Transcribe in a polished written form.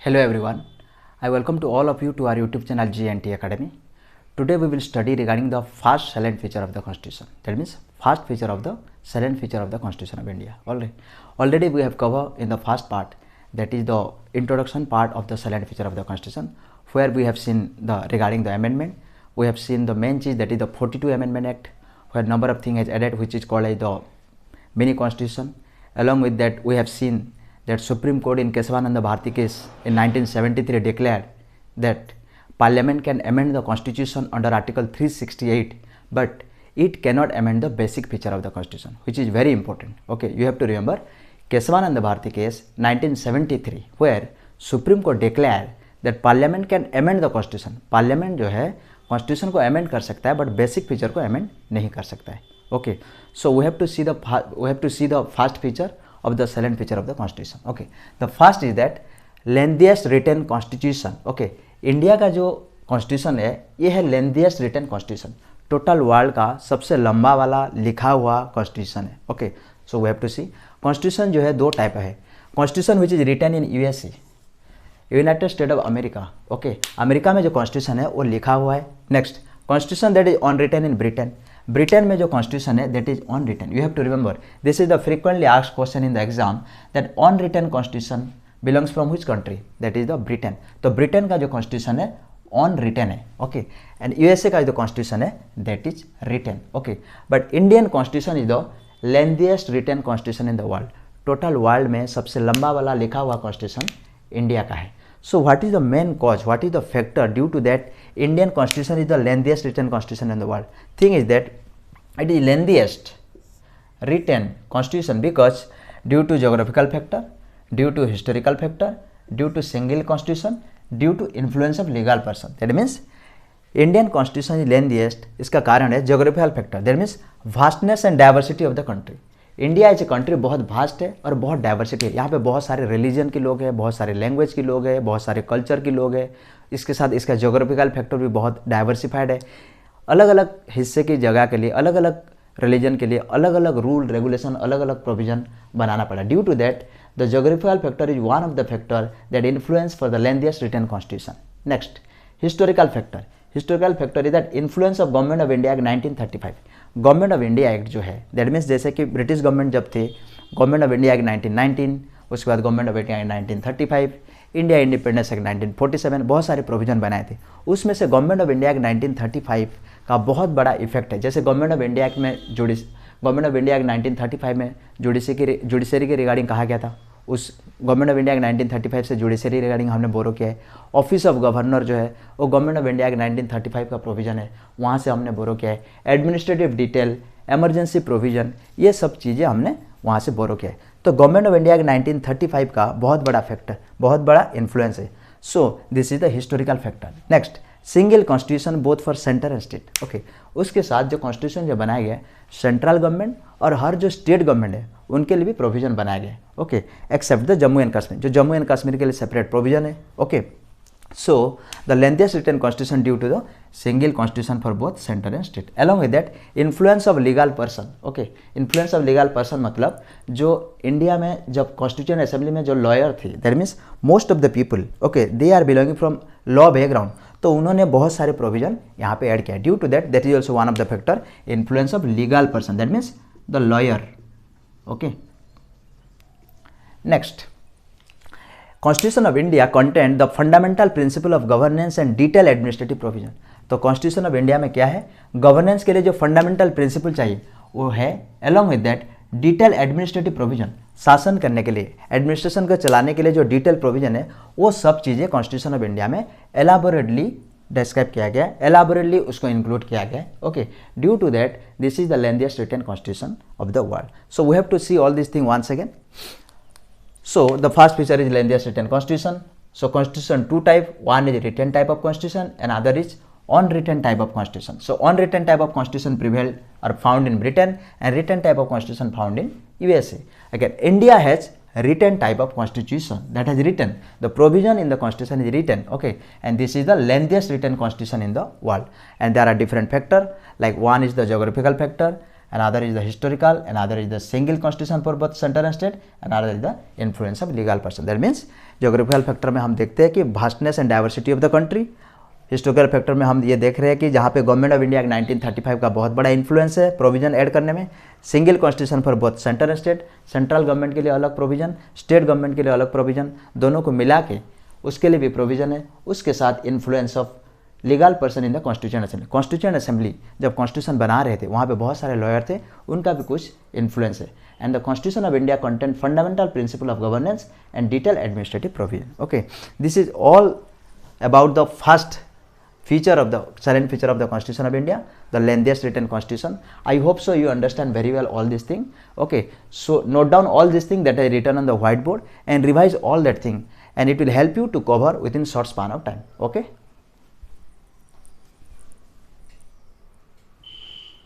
Hello everyone, I welcome to all of you to our YouTube channel GNT Academy. Today we will study regarding the first salient feature of the Constitution. That means first feature of the salient feature of the Constitution of India. Already we have covered in the first part, that is the introduction part of the salient feature of the Constitution, where we have seen the regarding the amendment. We have seen the main change, that is the 42 Amendment Act, where number of things is added, which is called as the mini constitution. Along with that, we have seen that Supreme Court in Kesavananda Bharati case in 1973 declared that Parliament can amend the Constitution under Article 368, but it cannot amend the basic feature of the Constitution, which is very important. Okay, you have to remember Kesavananda Bharati case 1973, where Supreme Court declared that Parliament can amend the Constitution. Parliament जो है Constitution को amend कर सकता है, but basic feature को amend नहीं कर सकता है. Okay, so we have to see the first feature of the salient feature of the Constitution. Okay, the first is that lengthiest written Constitution. Okay, India का जो Constitution है ये है lengthiest written Constitution. Total world का सबसे लंबा वाला लिखा हुआ Constitution है. Okay, so we have to see Constitution जो है दो टाइप है. Constitution which is written in USA, United State of America. Okay, America में जो कॉन्स्टिट्यूशन है वो लिखा हुआ है. Next, constitution that is unwritten in Britain. Britain में जो कॉन्स्टिट्यूशन है that is unwritten. You have to remember this is the frequently asked question in the exam, that unwritten constitution belongs from which country, that is the Britain. तो Britain का जो constitution है unwritten है. Okay, and USA का जो constitution है that is written. Okay, but Indian constitution is the lengthiest written constitution in the world. Total world में सबसे लंबा वाला लिखा हुआ कॉन्स्टिट्यूशन इंडिया का है. So what is the main cause, what is the factor due to that Indian constitution is the lengthiest written constitution in the world? Thing is that it is lengthiest written constitution because due to geographical factor, due to historical factor, due to single constitution, due to influence of legal person. That means Indian constitution is lengthiest. इसका कारण है geographical factor. That means vastness and diversity of the country. India as a country बहुत vast है और बहुत diversity है. यहाँ पे बहुत सारे रिलीजन के लोग हैं, बहुत सारे लैंग्वेज के लोग हैं, बहुत सारे कल्चर के लोग हैं. इसके साथ इसका ज्योग्राफिकल फैक्टर भी बहुत डाइवर्सिफाइड है. अलग अलग हिस्से की जगह के लिए, अलग अलग रिलीजन के लिए अलग अलग रूल रेगुलेशन, अलग अलग प्रोविजन बनाना पड़ा. Due to that the geographical factor is one of the factor that influence for the lengthiest written constitution. Next, historical factor. Historical factor is that influence of Government of India Act 1935. Government of India Act जो है that means जैसे कि British government जब थे, government of India act 1919, उसके बाद government of India Act 1935, India independence act 1947, बहुत सारे प्रोविजन बनाए थे. उसमें से गवर्नमेंट ऑफ इंडिया एक्ट 1935 का बहुत बड़ा इफेक्ट है. जैसे गवर्नमेंट ऑफ इंडिया एक्ट में गवर्नमेंट ऑफ इंडिया एक्ट 1935 में जुडिशरी के रिगार्डिंग कहा गया था. उस गवर्नमेंट ऑफ इंडिया एक्ट 1935 से जुडिशरी रिगार्डिंग हमने बोरो किया है. ऑफिस ऑफ गवर्नर जो है वो गवर्नमेंट ऑफ इंडिया एक्ट 1935 का प्रोविजन है, वहाँ से हमने बोरो किया है. एडमिनिस्ट्रेटिव डिटेल, इमरजेंसी प्रोविजन, ये सब चीज़ें हमने वहाँ से बोरो किया है. तो गवर्नमेंट ऑफ इंडिया एक्ट 1935 का बहुत बड़ा फैक्टर, बहुत बड़ा इन्फ्लुएंस है. So this is the historical factor. Next, single constitution both for centre and state. Okay, उसके साथ जो कॉन्स्टिट्यूशन जो बनाया गया है सेंट्रल गवर्नमेंट और हर जो स्टेट गवर्नमेंट है उनके लिए भी प्रोविजन बनाया गया है. Okay, except the Jammu and Kashmir, जो जम्मू एंड कश्मीर के लिए सेपरेट प्रोविजन है. Okay, so the lengthiest written constitution due to the single constitution for both center and state. Along with that, influence of legal person. Okay, influence of legal person मतलब जो India में जब constitution assembly में जो lawyer थे, that means most of the people, okay, they are belonging from law background, तो उन्होंने बहुत सारे प्रोविजन यहाँ पे ऐड किया. Due to that that is also one of the factor, influence of legal person, that means the lawyer. Okay, next, Constitution of India contained the fundamental principle of governance and detailed administrative provision. तो Constitution of India में क्या है, governance के लिए जो fundamental principle चाहिए वो है, along with that detail administrative provision, शासन करने के लिए, एडमिनिस्ट्रेशन को चलाने के लिए जो डिटेल प्रोविजन है वो सब चीज़ें कॉन्स्टिट्यूशन ऑफ इंडिया में एलाबोरेटली डिस्क्राइब किया गया, एलाबोरेटली उसको इंक्लूड किया गया. Okay, due to that this is the lengthiest written constitution of the world. So we have to see all this thing once again. So the first feature is lengthiest written constitution. So constitution two type, one is written type of constitution and other is unwritten type of constitution. So unwritten type of constitution prevailed or found in Britain and written type of constitution found in USA. Again, India has written type of constitution that has written. The provision in the constitution is written. Okay, and this is the lengthiest written constitution in the world. And there are different factors, like one is the geographical factor, another is the historical, another is the single constitution for both center and state, another is the influence of legal person. That means geographical factor में हम देखते हैं कि vastness and diversity of the country. Historical factor में हम ये देख रहे हैं कि जहाँ पे गवर्नमेंट ऑफ इंडिया 1935 का बहुत बड़ा इन्फ्लुएंस है प्रोविजन ऐड करने में. Single constitution for both centre and state, central government के लिए अलग प्रोविजन, स्टेट गवर्नमेंट के लिए अलग प्रोविजन, दोनों को मिला के उसके लिए भी प्रोविजन है. उसके साथ influence of legal person in the constitution assembly. Constitution assembly जब कॉन्स्टिट्यूशन बना रहे थे वहाँ पे बहुत सारे लॉयर थे, उनका भी कुछ इन्फ्लुएंस है. And the constitution of India content fundamental principle of governance and detail administrative provision. Okay, this is all about the first feature of the silent feature of the Constitution of India, the lengthiest written constitution. I hope so you understand very well all these things. Okay, so note down all these things that I written on the whiteboard and revise all that thing, and it will help you to cover within short span of time. Okay.